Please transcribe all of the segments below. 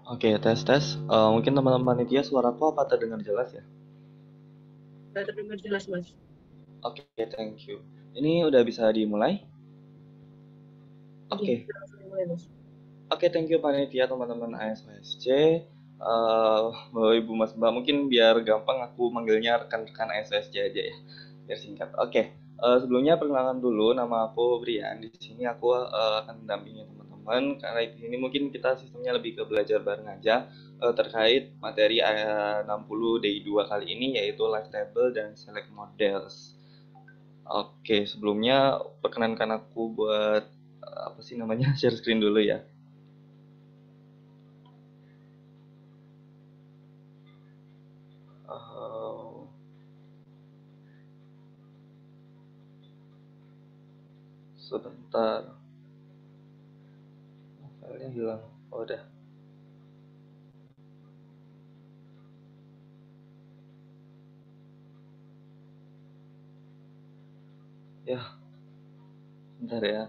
Oke, tes tes. Mungkin teman-teman panitia suaraku apa terdengar jelas ya? Nggak terdengar jelas, Mas. Oke, thank you. Ini udah bisa dimulai? Oke, Oke, kita langsung mulai, Mas. oke, thank you panitia teman-teman ASOSC. Bapak Ibu Mas Mbak, mungkin biar gampang aku manggilnya rekan-rekan ASOSC aja ya, biar singkat. Oke, sebelumnya perkenalan dulu, nama aku Brian. Di sini aku akan mendampingi teman-teman karena di sini mungkin kita sistemnya lebih ke belajar bareng aja terkait materi 60 DI2 kali ini yaitu Live Table dan Select Models. Oke, sebelumnya perkenankan aku buat apa sih namanya share screen dulu ya. Eh, Sebentar, filenya hilang. Oh, udah. Ya, bentar ya.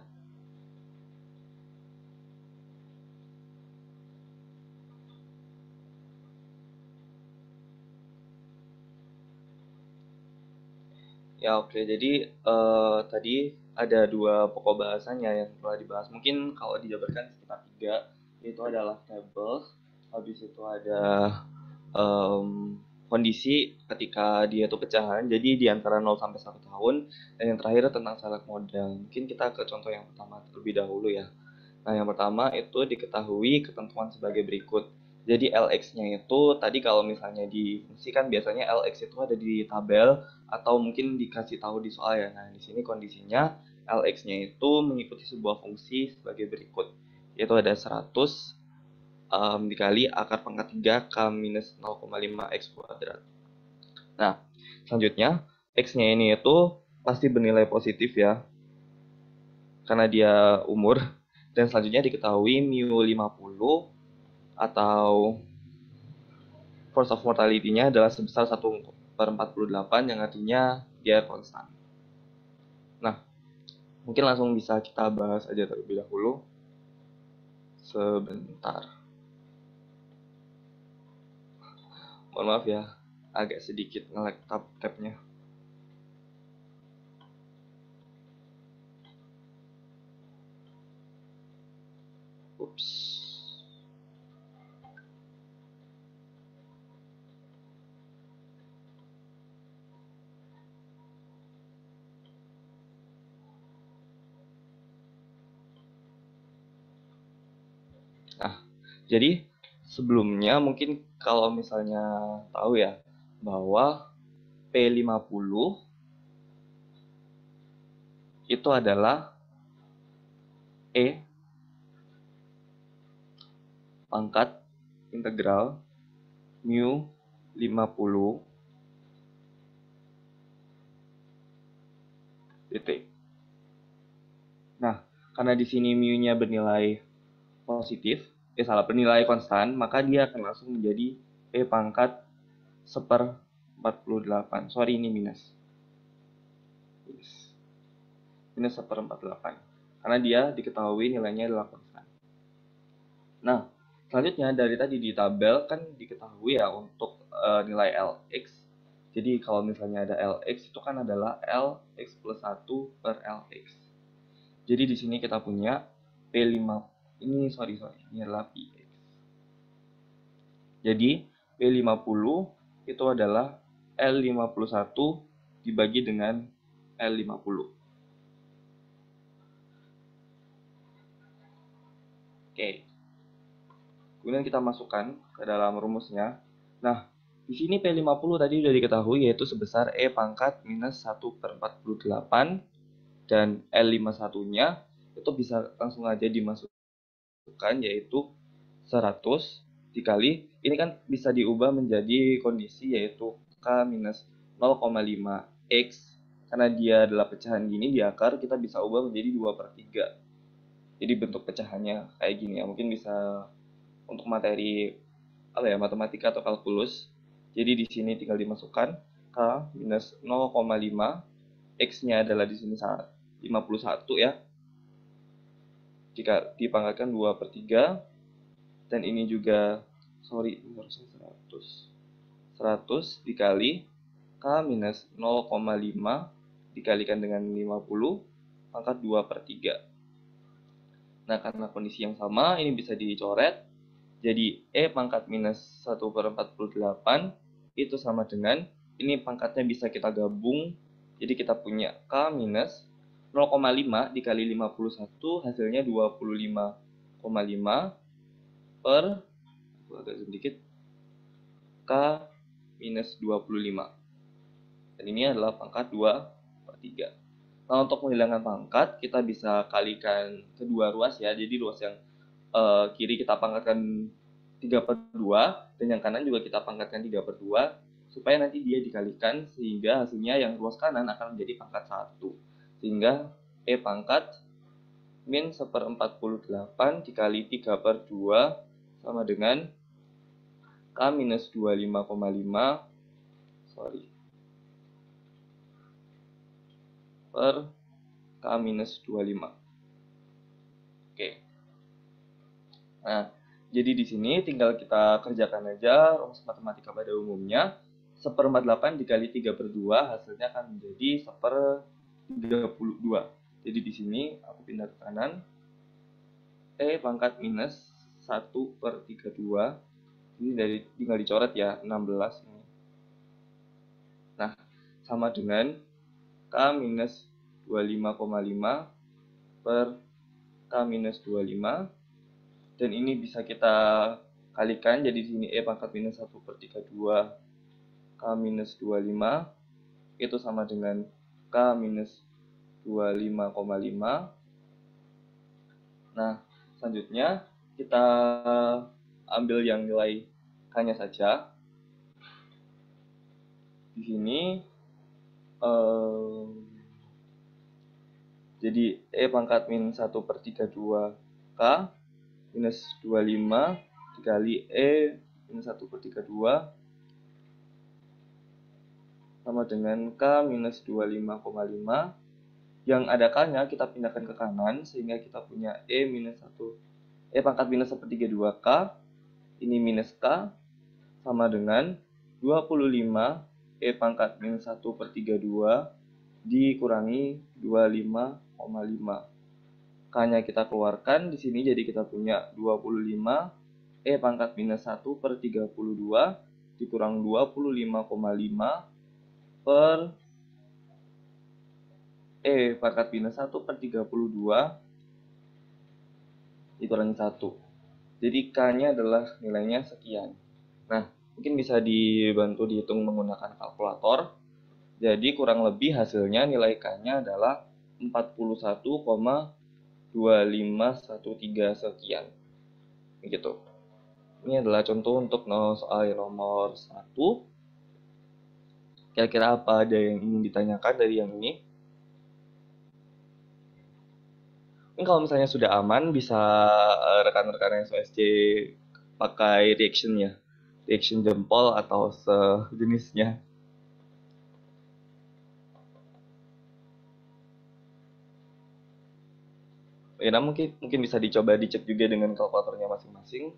Ya, oke. Jadi tadi ada dua pokok bahasanya yang telah dibahas. Mungkin kalau dijabarkan sekitar tiga, yaitu adalah tables, habis itu ada em, kondisi ketika dia itu pecahan, jadi di antara 0 sampai 1 tahun, dan yang terakhir tentang syarat modal. Mungkin kita ke contoh yang pertama terlebih dahulu ya. Nah, yang pertama itu diketahui ketentuan sebagai berikut. Jadi LX-nya itu tadi kalau misalnya di fungsi kan biasanya LX itu ada di tabel atau mungkin dikasih tahu di soal ya. Nah, di sini kondisinya LX-nya itu mengikuti sebuah fungsi sebagai berikut. Yaitu ada 100 dikali akar pangkat 3 K minus 0,5 X kuadrat. Nah, selanjutnya X-nya ini itu pasti bernilai positif ya, karena dia umur. Dan selanjutnya diketahui mu 50 atau force of mortality-nya adalah sebesar 1/48 yang artinya dia konstan. Nah, mungkin langsung bisa kita bahas aja terlebih dahulu. Sebentar. Mohon maaf ya, agak sedikit nge-lag tab-tabnya. Ups. Nah, jadi sebelumnya mungkin kalau misalnya tahu ya bahwa P50 itu adalah E pangkat integral mu 50 titik. Nah, karena di sini mu-nya bernilai positif, salah, bernilai konstan, maka dia akan langsung menjadi P pangkat 1/48. Sorry, ini minus. Minus 1/48. Karena dia diketahui nilainya adalah konstan. Nah, selanjutnya dari tadi di tabel kan diketahui ya untuk nilai Lx. Jadi kalau misalnya ada Lx itu kan adalah Lx plus 1 per Lx. Jadi di sini kita punya P5, ini sorry, ini adalah Px. Jadi P50 itu adalah L51 dibagi dengan L50. Oke, kemudian kita masukkan ke dalam rumusnya. Nah, di sini P50 tadi sudah diketahui yaitu sebesar E pangkat minus 1/48 dan L51-nya itu bisa langsung aja dimasukkan yaitu 100 dikali, ini kan bisa diubah menjadi kondisi yaitu K minus 0,5 X, karena dia adalah pecahan gini di akar, kita bisa ubah menjadi 2/3. Jadi bentuk pecahannya kayak gini ya, mungkin bisa untuk materi apa ya, matematika atau kalkulus. Jadi di sini tinggal dimasukkan K minus 0,5, X-nya adalah di sini 51 ya, jika dipangkatkan 2/3 Dan ini juga, sorry, harusnya 100 dikali K minus 0,5 dikalikan dengan 50 pangkat 2 per 3. Nah, karena kondisi yang sama, ini bisa dicoret. Jadi, E pangkat minus 1 per 48 itu sama dengan, ini pangkatnya bisa kita gabung. Jadi, kita punya K minus 0,5 dikali 51, hasilnya 25,5 per, agak sedikit, K minus 25. Dan ini adalah pangkat 2 per 3. Nah, untuk menghilangkan pangkat, kita bisa kalikan kedua ruas ya. Jadi ruas yang kiri kita pangkatkan 3 per 2, dan yang kanan juga kita pangkatkan 3 per 2, supaya nanti dia dikalikan, sehingga hasilnya yang ruas kanan akan menjadi pangkat 1. Sehingga E pangkat min 1/48 dikali 3 per 2 sama dengan K minus 25,5 per K minus 25. Oke. Nah, jadi di sini tinggal kita kerjakan aja rumus matematika pada umumnya. 1/48 dikali 3 per 2 hasilnya akan menjadi 1/32. Jadi di sini aku pindah ke kanan. E pangkat minus 1 per 32. Ini tinggal dicoret ya, 16 ini. Nah, sama dengan K minus 25,5 per K minus 25. Dan ini bisa kita kalikan, jadi di sini E pangkat minus 1 per 32 K minus 25 itu sama dengan K minus 25,5. Nah, selanjutnya kita ambil yang nilai K-nya saja. Di sini jadi E pangkat min 1 per 32 K minus 25 dikali E minus 1 per 32 sama dengan K minus 25,5. Yang ada K-nya kita pindahkan ke kanan, sehingga kita punya E pangkat minus 1 per 32 K, ini minus K, sama dengan 25 E pangkat minus 1 per 32 dikurangi 25,5. K-nya kita keluarkan di sini, jadi kita punya 25 E pangkat minus 1 per 32 dikurang 25,5 per E pangkat minus 1 per 32 dikurangi 1. Jadi K-nya adalah nilainya sekian. Nah, mungkin bisa dibantu dihitung menggunakan kalkulator. Jadi kurang lebih hasilnya nilai K-nya adalah 41,2513 sekian. Begitu. Ini adalah contoh untuk soal nomor 1. Kira-kira apa ada yang ingin ditanyakan dari yang ini? Ini kalau misalnya sudah aman, bisa rekan-rekan SOSC pakai reaction jempol atau sejenisnya. Ya, mungkin bisa dicoba dicek juga dengan kalkulatornya masing-masing.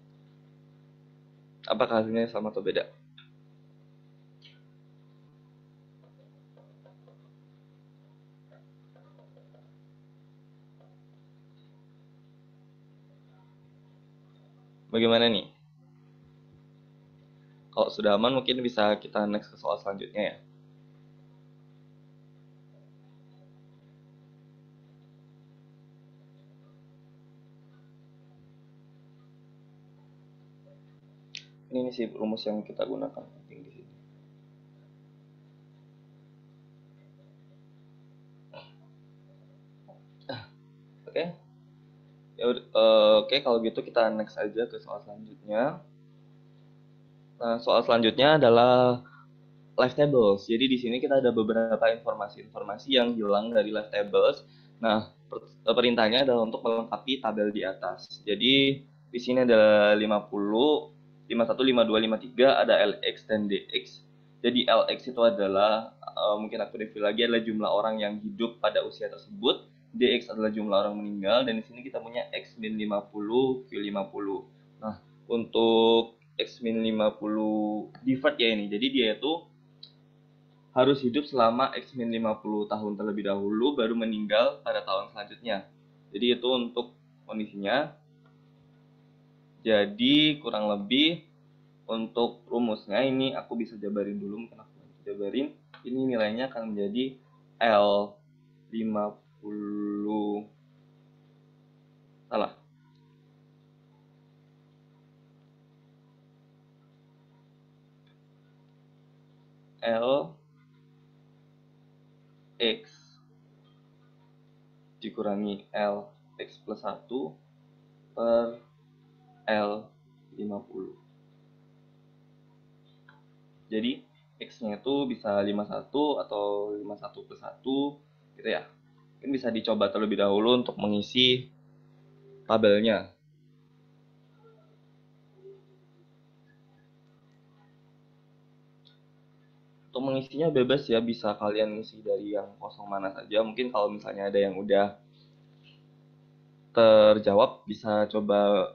Apakah hasilnya sama atau beda? Bagaimana nih? Kalau sudah aman, mungkin bisa kita next ke soal selanjutnya ya. Ini sih rumus yang kita gunakan di sini. Oke. Ya, oke, kalau gitu kita next aja ke soal selanjutnya. Nah, soal selanjutnya adalah live tables. Jadi di sini kita ada beberapa informasi-informasi yang hilang dari live tables. Nah, perintahnya adalah untuk melengkapi tabel di atas. Jadi di sini ada 50, 51, 52, 53, ada LX dan DX. Jadi LX itu adalah, mungkin aku review lagi, adalah jumlah orang yang hidup pada usia tersebut. DX adalah jumlah orang meninggal, dan di sini kita punya X min 50, Q 50. Nah, untuk X-50 deferred ya ini. Jadi dia itu harus hidup selama X-50 tahun terlebih dahulu baru meninggal pada tahun selanjutnya. Jadi itu untuk kondisinya. Jadi kurang lebih untuk rumusnya ini aku bisa jabarin dulu, mungkin aku jabarin. Ini nilainya akan menjadi L50 salah. L X dikurangi L X plus 1 per L50. Jadi X-nya itu bisa 51 atau 51 plus 1 gitu ya. Mungkin bisa dicoba terlebih dahulu untuk mengisi tabelnya. Untuk mengisinya bebas ya, bisa kalian isi dari yang kosong mana saja. Mungkin kalau misalnya ada yang udah terjawab bisa coba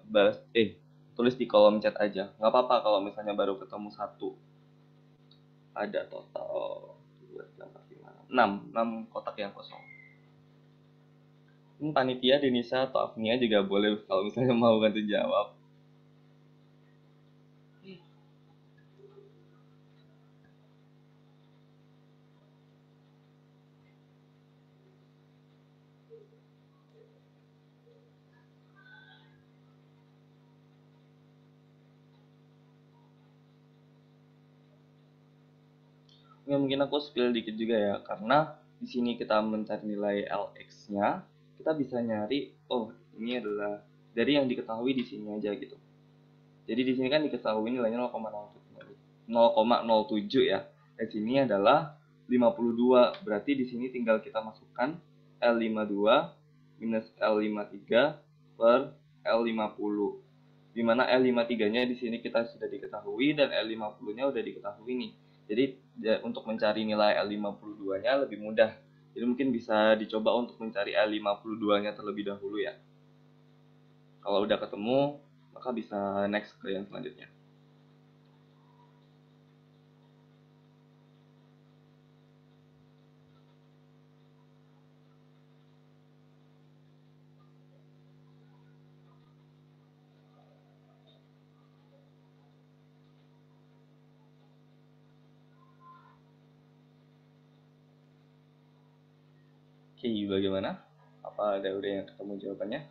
tulis di kolom chat aja. Nggak apa-apa kalau misalnya baru ketemu satu. Ada total 6 kotak yang kosong. Panitia Denisa atau Afnia juga boleh kalau misalnya mau bantu jawab. Ya, mungkin aku spill dikit juga ya, karena di sini kita mencari nilai LX-nya, kita bisa nyari, oh ini adalah dari yang diketahui di sini aja gitu. Jadi di sini kan diketahui nilainya 0,07 ya. Di sini adalah 52, berarti di sini tinggal kita masukkan L52 minus L53 per L50. Dimana L53-nya di sini kita sudah diketahui dan L50-nya udah diketahui nih. Jadi untuk mencari nilai L52-nya lebih mudah. Jadi mungkin bisa dicoba untuk mencari L52-nya terlebih dahulu ya. Kalau udah ketemu, maka bisa next ke yang selanjutnya. Oke, bagaimana? Apa ada udah yang ketemu jawabannya?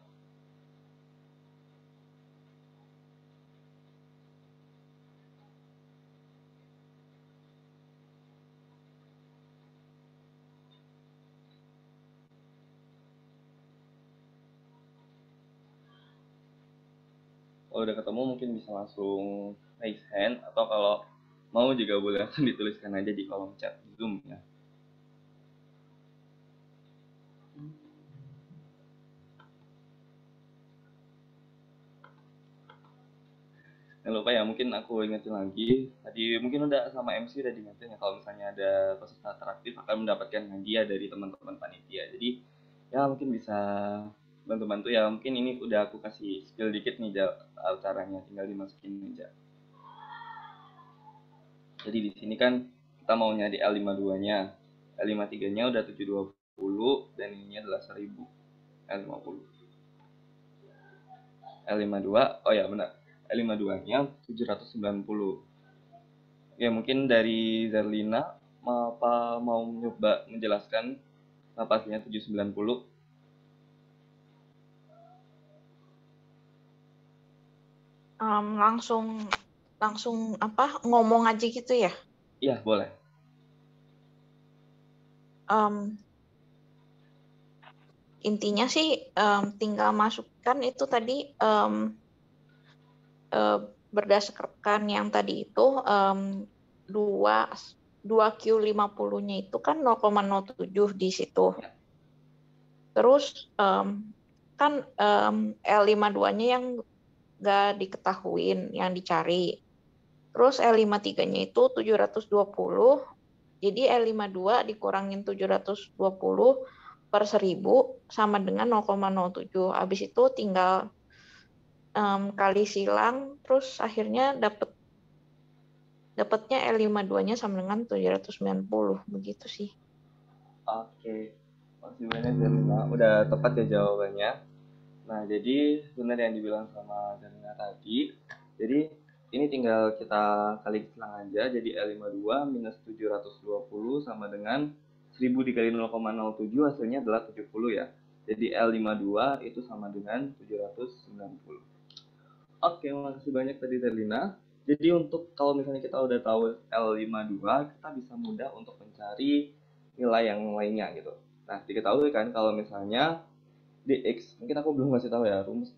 Kalau udah ketemu mungkin bisa langsung raise hand, atau kalau mau juga boleh langsung dituliskan aja di kolom chat Zoom ya. Jangan lupa ya, mungkin aku ingetin lagi. Tadi mungkin udah sama MC udah diingetin ya, kalau misalnya ada peserta teraktif akan mendapatkan hadiah dari teman-teman panitia. Jadi ya mungkin bisa bantu-bantu ya. Mungkin ini udah aku kasih skill dikit nih caranya, tinggal dimasukin aja. Jadi di sini kan kita mau nyari L52-nya. L53-nya udah 720 dan ini adalah 1000. L50. L52, oh ya benar. L52-nya 790. Ya mungkin dari Zerlina apa mau nyoba menjelaskan napasnya 790? Langsung apa ngomong aja gitu ya? Iya boleh. Intinya sih tinggal masukkan itu tadi berdasarkan yang tadi itu 2Q50-nya itu kan 0,07 di situ. Terus kan L52-nya yang nggak diketahuin, yang dicari. Terus L53-nya itu 720, jadi L52 dikurangin 720 per 1000 sama dengan 0,07. Habis itu tinggal kali silang, terus akhirnya dapatnya L52-nya sama dengan 790, begitu sih. Oke, makasih banyak Zarina. Udah tepat ya jawabannya. Nah, jadi benar yang dibilang sama Zarina tadi. Jadi ini tinggal kita kali silang aja. Jadi L52 minus 720 sama dengan 1000 dikali 0,07 hasilnya adalah 70 ya. Jadi L52 itu sama dengan 790. Oke, makasih banyak tadi Zarina. Jadi untuk kalau misalnya kita udah tahu L52, kita bisa mudah untuk mencari nilai yang lainnya gitu. Nah, diketahui kan kalau misalnya dx, mungkin aku belum ngasih tahu ya, rumus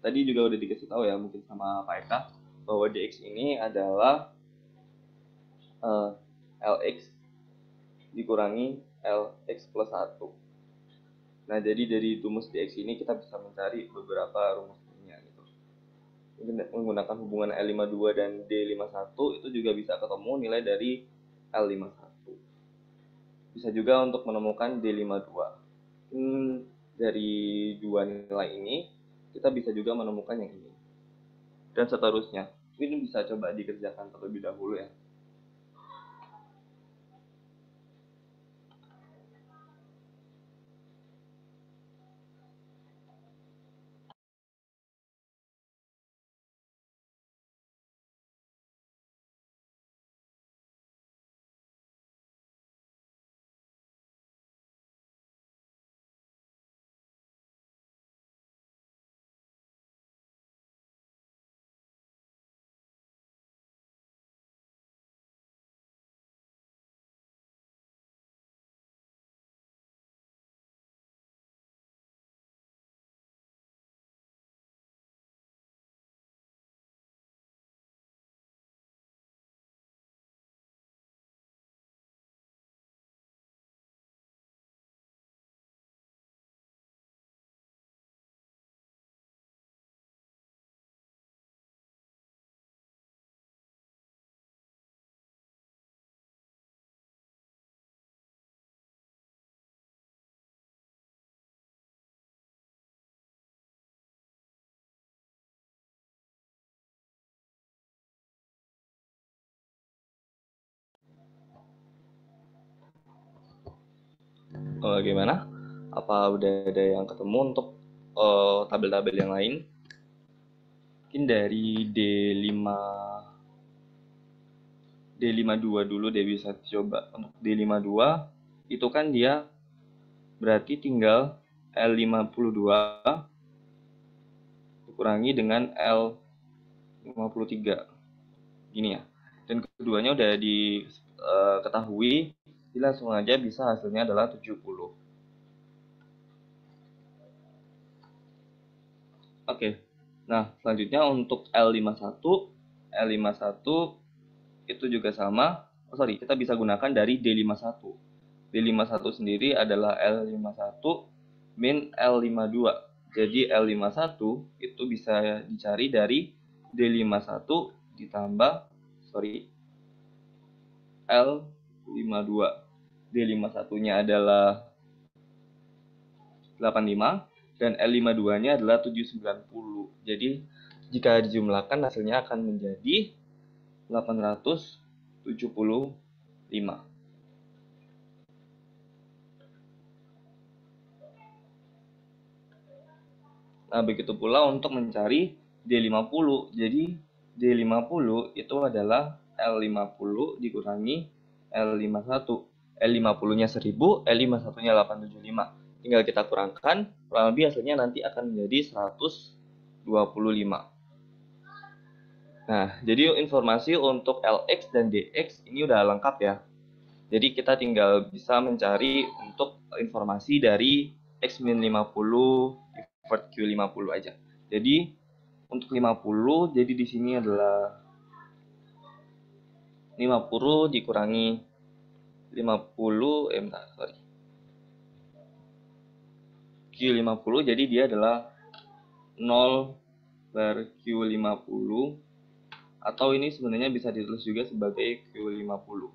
tadi juga udah dikasih tahu ya mungkin sama Pak Eka, bahwa dx ini adalah lx dikurangi lx plus 1. Nah, jadi dari rumus dx ini kita bisa mencari beberapa rumusnya gitu. Menggunakan hubungan L52 dan D51 itu juga bisa ketemu nilai dari L51. Bisa juga untuk menemukan D52. Dari dua nilai ini kita bisa juga menemukan yang ini. Dan seterusnya. Ini bisa coba dikerjakan terlebih dahulu ya. Gimana? Apa udah ada yang ketemu untuk tabel-tabel yang lain? Mungkin dari D52 dulu deh bisa coba. Untuk D52 itu kan dia berarti tinggal L52 dikurangi dengan L53. Gini ya. Dan keduanya udah diketahui, jadi langsung aja bisa hasilnya adalah 70. Oke. Nah, selanjutnya untuk L51 itu juga sama. Kita bisa gunakan dari D51. D51 sendiri adalah L51 min L52. Jadi L51 itu bisa dicari dari D51 ditambah L52. D51-nya adalah 85 dan L52-nya adalah 790. Jadi jika dijumlahkan hasilnya akan menjadi 875. Nah, begitu pula untuk mencari D50. Jadi D50 itu adalah L50 dikurangi L51. L50-nya 1000, L51-nya 875. Tinggal kita kurangkan, kurang lebih hasilnya nanti akan menjadi 125. Nah, jadi informasi untuk LX dan DX ini udah lengkap ya. Jadi kita tinggal bisa mencari untuk informasi dari X-50 divert Q50 aja. Jadi untuk 50, jadi di sini adalah 50 dikurangi 50, Q50, jadi dia adalah 0 per Q50, atau ini sebenarnya bisa ditulis juga sebagai Q50.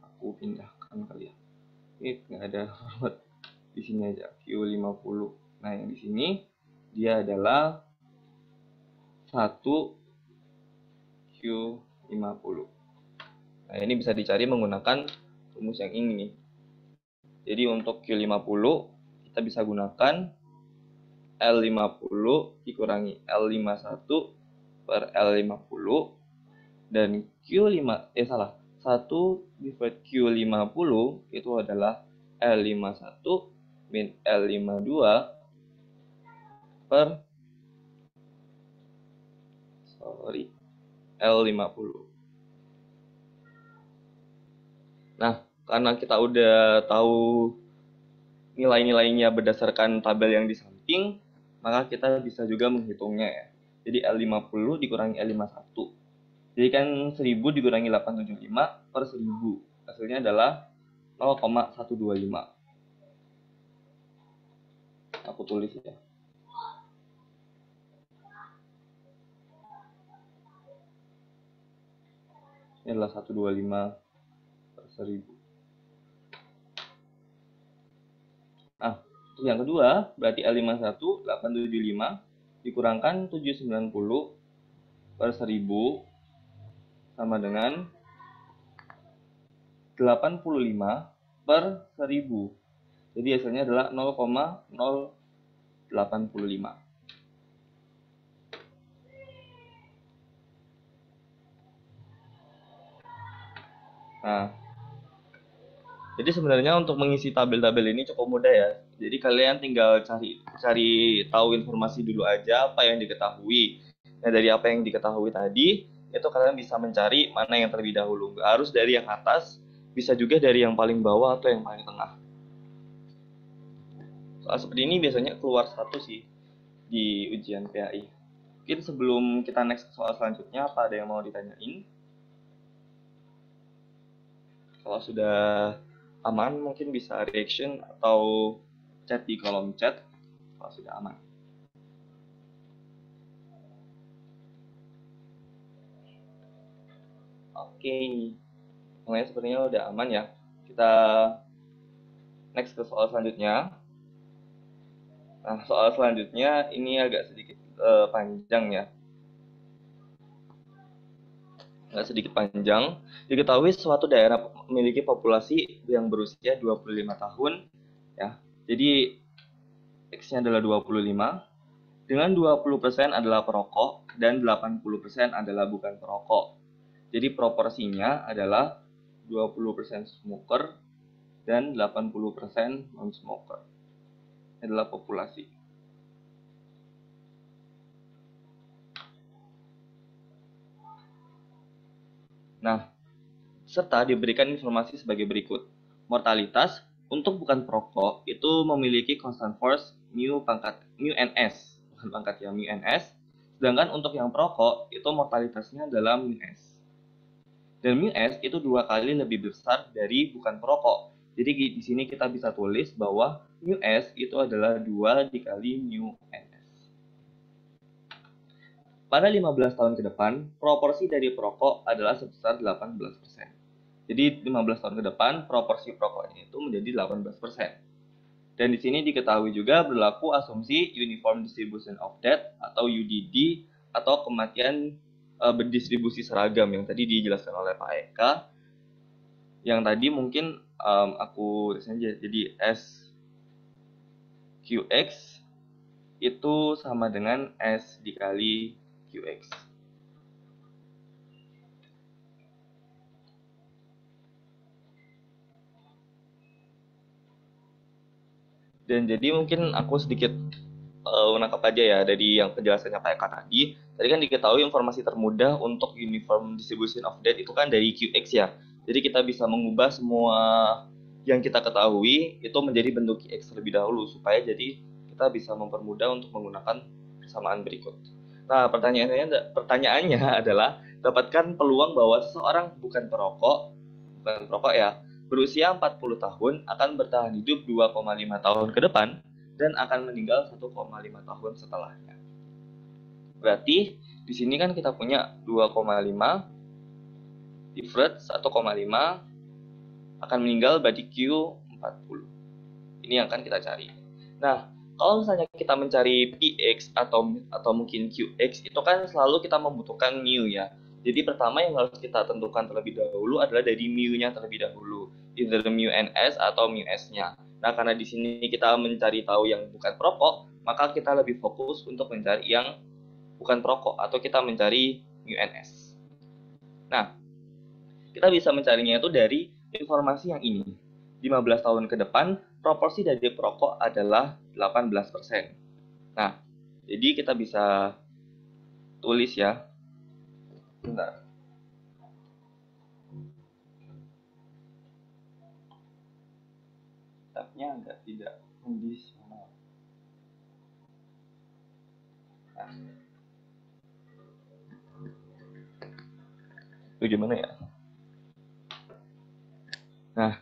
Aku pindahkan kali ya. Ini nggak ada format, di sini aja Q50. Nah, yang di sini dia adalah 1Q50. Nah, ini bisa dicari menggunakan rumus yang ini nih. Jadi untuk Q50 kita bisa gunakan L50 dikurangi L51 per L50 dan 1 divide Q50 itu adalah L51 min L52 per L50. Nah, karena kita udah tahu nilai-nilainya berdasarkan tabel yang di samping, maka kita bisa juga menghitungnya ya. Jadi L50 dikurangi L51. Jadi kan 1000 dikurangi 875 per 1000. Hasilnya adalah 0,125. Aku tulis ya. Ini adalah 125 per 1000. Nah, untuk yang kedua, berarti L51 875 dikurangkan 790 per 1000 sama dengan 85 per 1000. Jadi hasilnya adalah 0,085. Nah, jadi sebenarnya untuk mengisi tabel-tabel ini cukup mudah ya. Jadi kalian tinggal cari tahu informasi dulu aja apa yang diketahui. Nah, dari apa yang diketahui tadi, itu kalian bisa mencari mana yang terlebih dahulu. Nggak harus dari yang atas, bisa juga dari yang paling bawah atau yang paling tengah. Soal seperti ini biasanya keluar satu sih di ujian PAI. Mungkin sebelum kita next ke soal selanjutnya, apa ada yang mau ditanyain? Kalau sudah aman, mungkin bisa reaction atau chat di kolom chat kalau sudah aman. Oke, semuanya sepertinya udah aman ya. Kita next ke soal selanjutnya. Nah, soal selanjutnya ini agak sedikit panjang ya. Agak sedikit panjang. Diketahui suatu daerah memiliki populasi yang berusia 25 tahun ya. Jadi X-nya adalah 25. Dengan 20% adalah perokok dan 80% adalah bukan perokok. Jadi proporsinya adalah 20% smoker dan 80% non-smoker. Ini adalah populasi. Nah, serta diberikan informasi sebagai berikut. Mortalitas untuk bukan perokok itu memiliki constant force mu ns, bukan pangkat ya, mu ns. Sedangkan untuk yang perokok itu mortalitasnya adalah mu s. Dan mu s itu 2 kali lebih besar dari bukan perokok. Jadi di sini kita bisa tulis bahwa mu s itu adalah 2 dikali mu ns. Pada 15 tahun ke depan, proporsi dari perokok adalah sebesar 18%. Jadi 15 tahun ke depan, proporsi perokoknya itu menjadi 18%. Dan di sini diketahui juga berlaku asumsi Uniform Distribution of Death atau UDD atau kematian berdistribusi seragam yang tadi dijelaskan oleh Pak Eka. Yang tadi mungkin aku saja jadi SQX itu sama dengan S dikali QX. Dan jadi mungkin aku sedikit menangkap aja ya dari yang penjelasannya Pak Eka tadi. Tadi kan diketahui informasi termudah untuk Uniform Distribution of Death itu kan dari QX ya. Jadi kita bisa mengubah semua yang kita ketahui itu menjadi bentuk QX terlebih dahulu supaya jadi kita bisa mempermudah untuk menggunakan persamaan berikut. Nah, pertanyaannya adalah dapatkan peluang bahwa seseorang bukan perokok ya, berusia 40 tahun akan bertahan hidup 2,5 tahun ke depan dan akan meninggal 1,5 tahun setelahnya. Berarti di sini kan kita punya 2,5 divert 1,5 akan meninggal berarti Q40. Ini yang akan kita cari. Nah, kalau misalnya kita mencari PX atau mungkin QX, itu kan selalu kita membutuhkan mu ya. Jadi pertama yang harus kita tentukan terlebih dahulu adalah dari mu-nya terlebih dahulu, either mu NS atau mu S-nya. Nah, karena di sini kita mencari tahu yang bukan perokok, maka kita lebih fokus untuk mencari yang bukan perokok atau kita mencari mu NS. Nah, kita bisa mencarinya itu dari informasi yang ini. 15 tahun ke depan, proporsi dari perokok adalah 18%. Nah, jadi kita bisa tulis ya. Bentar. Tabnya agak tidak kondisional. Nah. Itu gimana ya? Nah,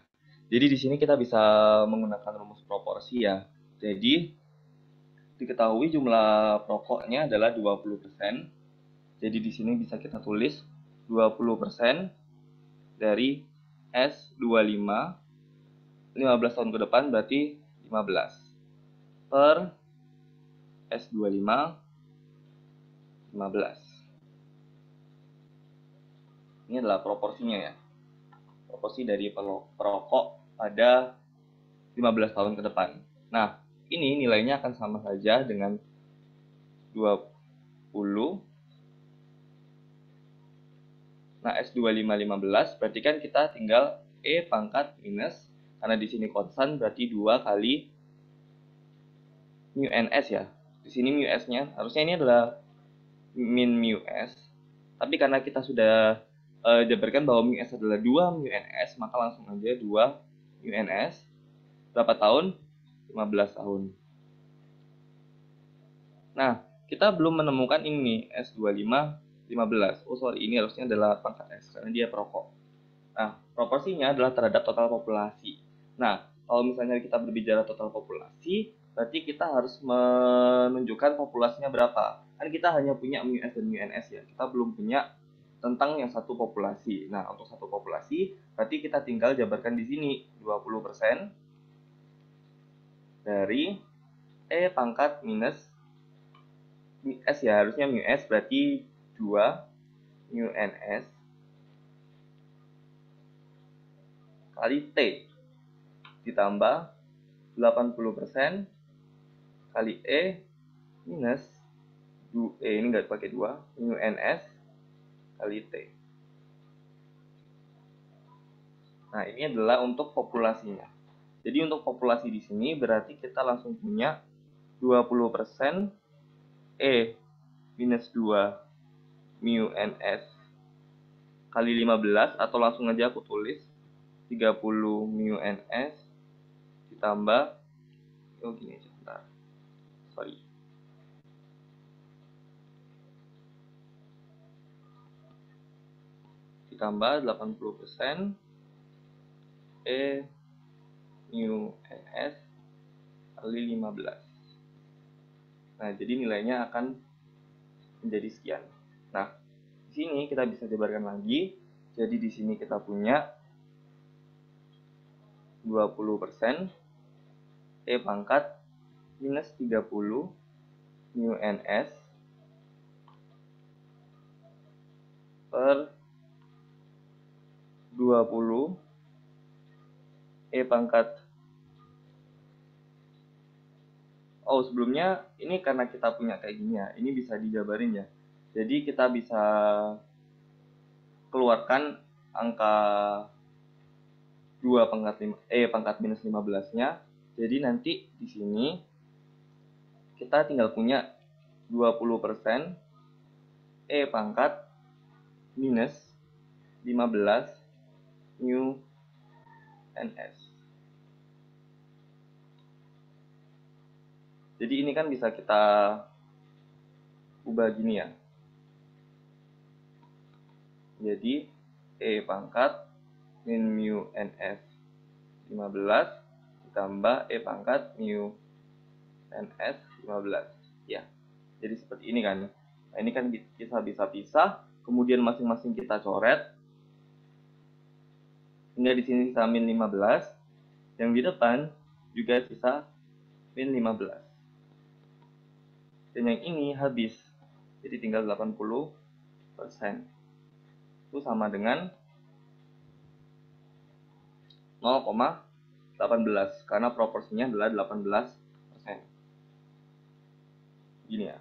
jadi di sini kita bisa menggunakan rumus proporsi ya. Jadi, diketahui jumlah perokoknya adalah 20%. Jadi di sini bisa kita tulis 20% dari S25, 15 tahun ke depan berarti 15 per S25, 15. Ini adalah proporsinya ya. Proporsi dari perokok pada 15 tahun ke depan. Nah, ini nilainya akan sama saja dengan 20. Nah, S25 15 berarti kan kita tinggal E pangkat minus, karena di sini konstan berarti 2 kali mu NS ya. Di sini mu S-nya harusnya ini adalah min mu S. Tapi karena kita sudah jabarkan bahwa mu S adalah 2 mu NS, maka langsung aja 2 mu NS. Berapa tahun? 15 tahun. Nah, kita belum menemukan ini S25 15. Oh sorry, ini harusnya adalah pangkat S karena dia perokok. Nah, proporsinya adalah terhadap total populasi. Nah, kalau misalnya kita berbicara total populasi, berarti kita harus menunjukkan populasinya berapa. Kan kita hanya punya mu S dan mu NS ya. Kita belum punya tentang yang satu populasi. Nah, untuk satu populasi, berarti kita tinggal jabarkan di sini 20% dari E pangkat minus mu S ya, harusnya mu S berarti 2 mu NS kali T ditambah 80% kali E minus ini nggak pakai 2 mu NS kali T. Nah, ini adalah untuk populasinya. Jadi untuk populasi di sini berarti kita langsung punya 20% E minus 2 mu NS kali 15, atau langsung aja aku tulis 30 mu NS ditambah gini aja, bentar. Sorry. Ditambah 80% E mu NS kali 15. Nah, jadi nilainya akan menjadi sekian. Nah, di sini kita bisa jabarkan lagi. Jadi di sini kita punya 20% E pangkat minus 30 mu NS per 20 E pangkat. Oh, sebelumnya ini karena kita punya kayak gini ya, ini bisa dijabarin ya. Jadi kita bisa keluarkan angka 2 pangkat E pangkat minus 15-nya. Jadi nanti di sini kita tinggal punya 20% E pangkat minus 15 mu NS. Jadi ini kan bisa kita ubah gini ya. Jadi E pangkat min mu NS 15 ditambah E pangkat mu NS 15. Ya, jadi seperti ini kan. Nah, ini kan kita bisa pisah, kemudian masing-masing kita coret. Hingga di sini sisa min 15, yang di depan juga sisa min 15. dan yang ini habis. Jadi tinggal 80%. Itu sama dengan 0,18 karena proporsinya adalah 18%. Gini ya.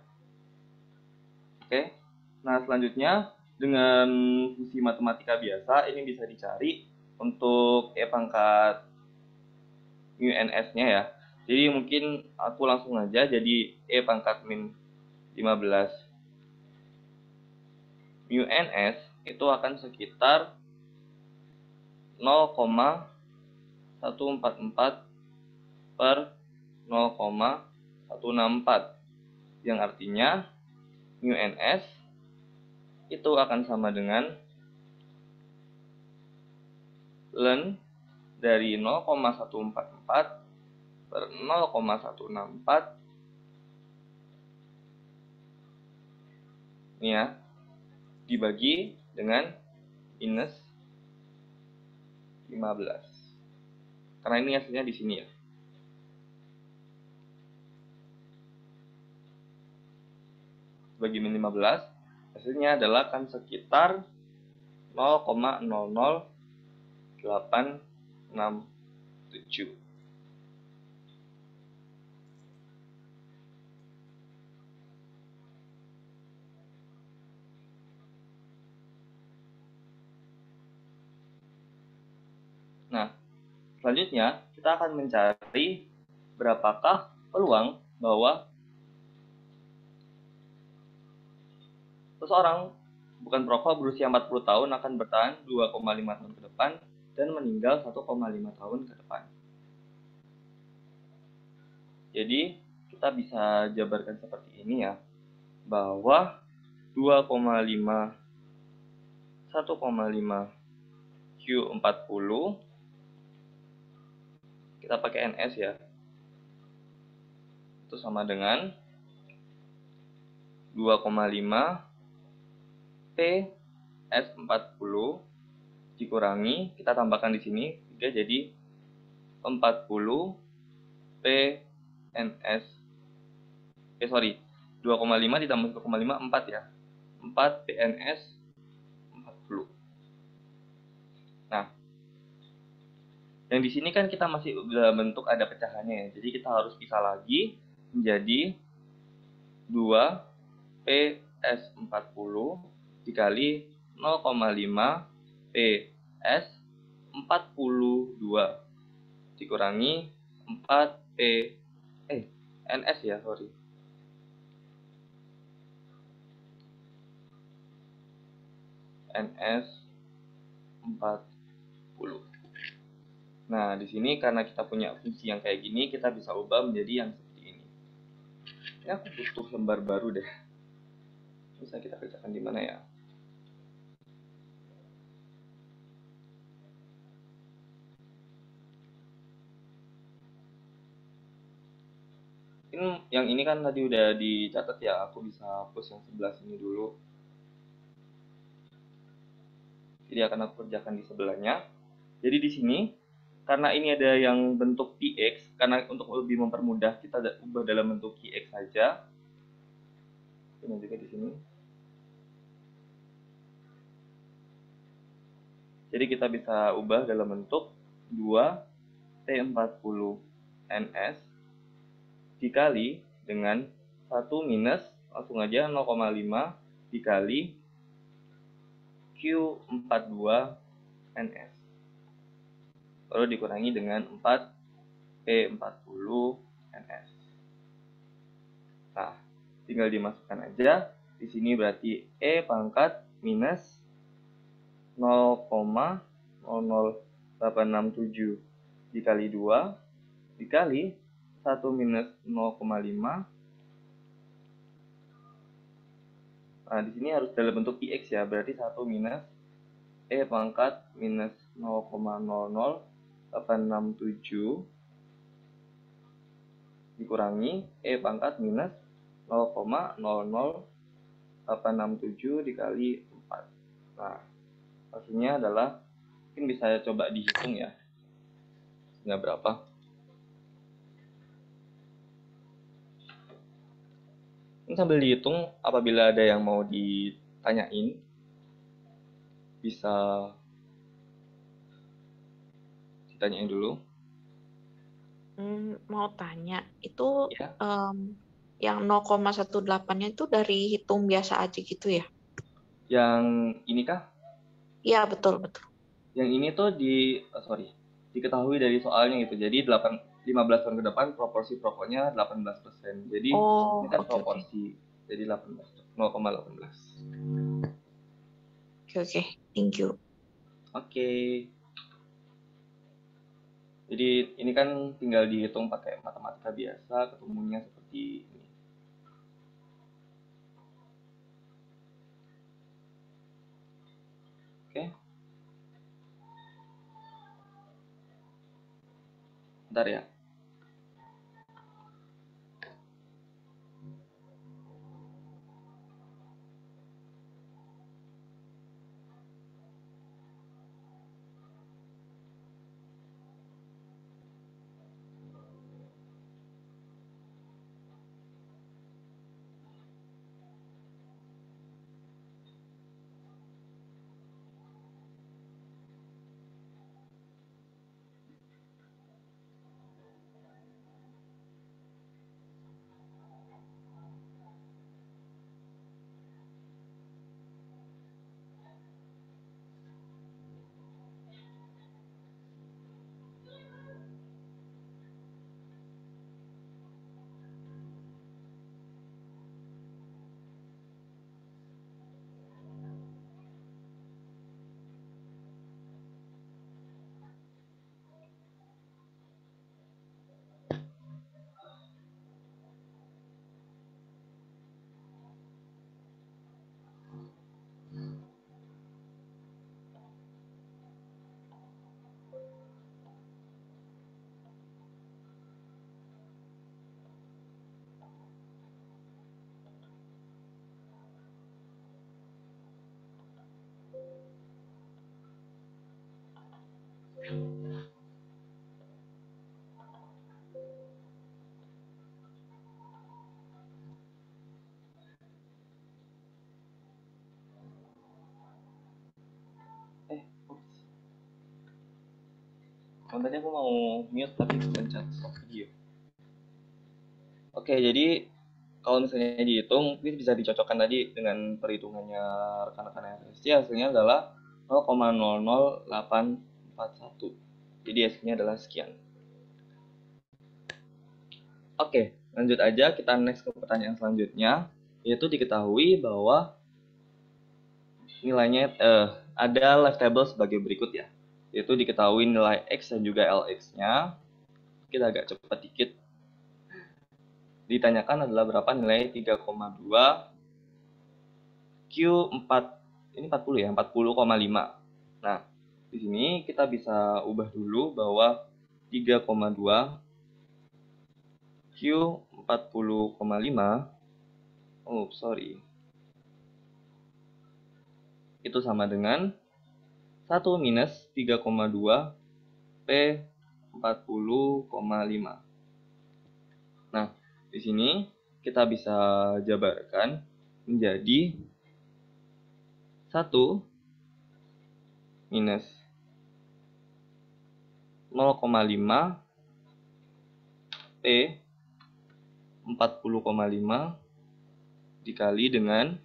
Oke. Nah, selanjutnya dengan fungsi matematika biasa ini bisa dicari untuk E pangkat mu ns-nya ya. Jadi mungkin aku langsung aja jadi E pangkat min 15 mu ns itu akan sekitar 0,144 per 0,164 yang artinya mu ns itu akan sama dengan ln dari 0,144 per 0,164 ini ya, dibagi dengan minus 15. Karena ini hasilnya di sini ya. Bagi min 15, hasilnya adalah kan sekitar 0,00867. Nah, selanjutnya kita akan mencari berapakah peluang bahwa seseorang bukan perokok berusia 40 tahun akan bertahan 2,5 tahun ke depan dan meninggal 1,5 tahun ke depan. Jadi, kita bisa jabarkan seperti ini ya, bahwa 2,5 1,5 Q40 kita pakai NS ya. Itu sama dengan 2,5 PS40 dikurangi, kita tambahkan di sini 3 jadi 40 PNS 2,5 ditambah 1,5 4 ya. 4 PNS 40. Nah, yang di sini kan kita masih dalam bentuk ada pecahannya ya. Jadi kita harus pisah lagi menjadi 2 PS40 dikali 0,5 PS42 dikurangi 4 NS ya, NS 40. Nah, di sini karena kita punya fungsi yang kayak gini, kita bisa ubah menjadi yang seperti ini. Ini aku butuh lembar baru deh. Bisa kita kerjakan di mana ya? Yang ini kan tadi udah dicatat ya, aku bisa hapus yang sebelah sini dulu. Jadi akan aku kerjakan di sebelahnya. Jadi di sini karena ini ada yang bentuk px, karena untuk lebih mempermudah kita ubah dalam bentuk qx saja. Ini juga di sini. Jadi kita bisa ubah dalam bentuk 2 T40 NS dikali dengan 1 minus langsung aja 0,5 dikali Q42 NS. Lalu dikurangi dengan 4 P40 NS. Nah, tinggal dimasukkan aja. Di sini berarti E pangkat minus 0,00867 dikali 2 dikali 1 minus 0,5. Nah, di sini harus dalam bentuk px ya, berarti 1 minus E pangkat minus 0,00867 dikurangi E pangkat minus 0,00867 dikali 4. Nah, hasilnya adalah, mungkin bisa coba dihitung ya, hasilnya berapa. sambil dihitung, apabila ada yang mau ditanyain, bisa ditanyain dulu. Mau tanya, itu Ya, yang 0,18-nya itu dari hitung biasa aja gitu ya? yang ini kah? Iya, betul, betul. Yang ini tuh diketahui dari soalnya gitu. Jadi 15 tahun ke depan proporsi rokoknya 18%. Jadi Oh, ini kan oke, oke. proporsi. Jadi 0,18. Oke, oke. Thank you. Oke. Jadi ini kan tinggal dihitung pakai matematika biasa, ketemunya seperti ini. Oke. Bentar ya. Tadi aku mau mute tapi pencet stop video. Oke, jadi kalau misalnya dihitung, ini bisa dicocokkan tadi dengan perhitungannya rekan-rekan RSC, hasilnya adalah 0,00841. Jadi hasilnya adalah sekian. Oke, lanjut aja, kita next ke pertanyaan selanjutnya, yaitu diketahui bahwa nilainya ada life table sebagai berikut ya, yaitu diketahui nilai X dan juga LX-nya. Kita agak cepat dikit. Ditanyakan adalah berapa nilai 3,2 Q4, ini 40 ya, 40,5. Nah, di sini kita bisa ubah dulu bahwa 3,2 Q 40,5, itu sama dengan 1 minus 3,2 P 40,5. Nah, di sini kita bisa jabarkan menjadi 1 minus 0,5 P 40,5 dikali dengan,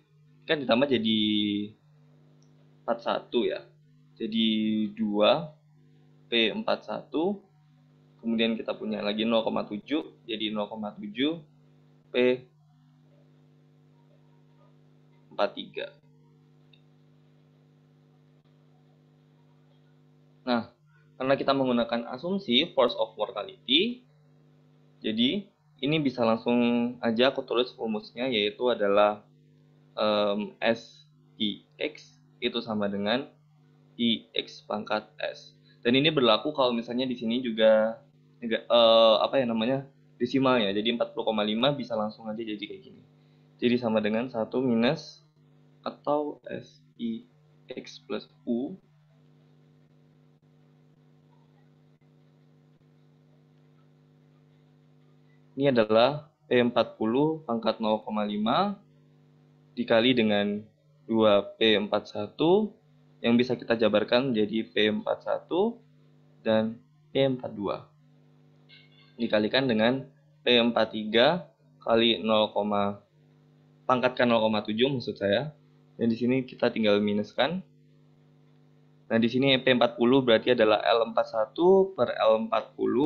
kan ditambah jadi 41 ya. Jadi 2 P 41, kemudian kita punya lagi 0,7, jadi 0,7 P 43. Nah, karena kita menggunakan asumsi force of mortality, jadi ini bisa langsung aja aku tulis rumusnya, yaitu adalah SIX itu sama dengan IX pangkat S. Dan ini berlaku kalau misalnya di sini juga desimal ya. Jadi 40,5 bisa langsung aja jadi kayak gini. Jadi sama dengan 1 minus atau SIX plus U ini adalah P40 pangkat 0,5 dikali dengan 2P41 yang bisa kita jabarkan menjadi P41 dan P42 dikalikan dengan P43 kali 0, pangkatkan 0,7 maksud saya. Dan di sini kita tinggal minuskan. Nah, di sini P40 berarti adalah L41 per L40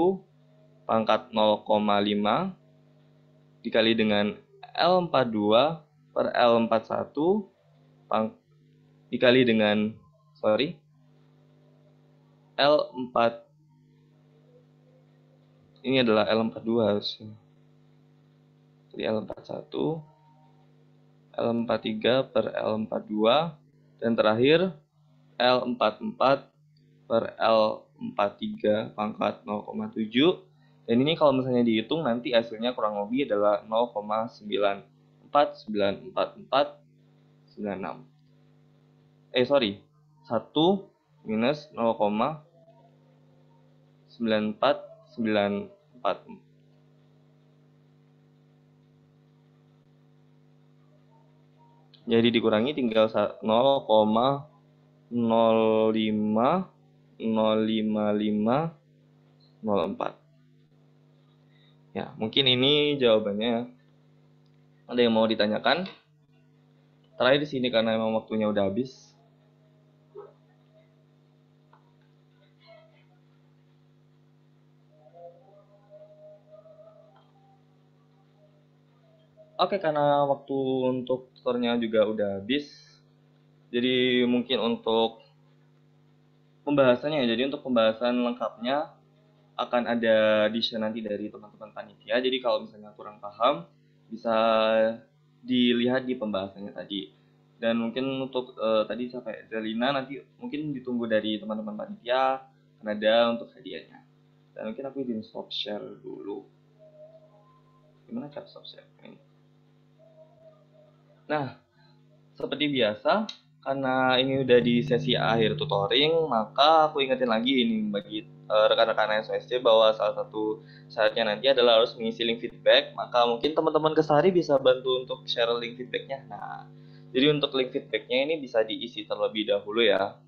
pangkat 0,5 dikali dengan L42 per L41 dikali dengan L4, ini adalah L42 harusnya. Jadi L41, L43 per L42, dan terakhir L44 per L43 pangkat 0,7. Dan ini kalau misalnya dihitung nanti hasilnya kurang lebih adalah 0,9494496. 1 minus 0,94944. Jadi dikurangi tinggal 0,0505504. Ya, mungkin ini jawabannya. Ada yang mau ditanyakan? Terakhir di sini karena memang waktunya udah habis. Oke, karena waktu untuk tutornya juga udah habis. Jadi mungkin untuk pembahasannya, jadi untuk pembahasan lengkapnya akan ada di share nanti dari teman-teman panitia. Jadi kalau misalnya kurang paham bisa dilihat di pembahasannya tadi. Dan mungkin untuk tadi sampai Zelina nanti mungkin ditunggu dari teman-teman panitia akan ada untuk hadiahnya. Dan mungkin aku izin stop share dulu. Gimana cara stop share ini? Nah, seperti biasa, karena ini udah di sesi akhir tutoring, maka aku ingetin lagi ini bagi rekan-rekan SOSC bahwa salah satu syaratnya nanti adalah harus mengisi link feedback. Maka mungkin teman-teman Kesari bisa bantu untuk share link feedbacknya. Nah, jadi untuk link feedbacknya ini bisa diisi terlebih dahulu ya.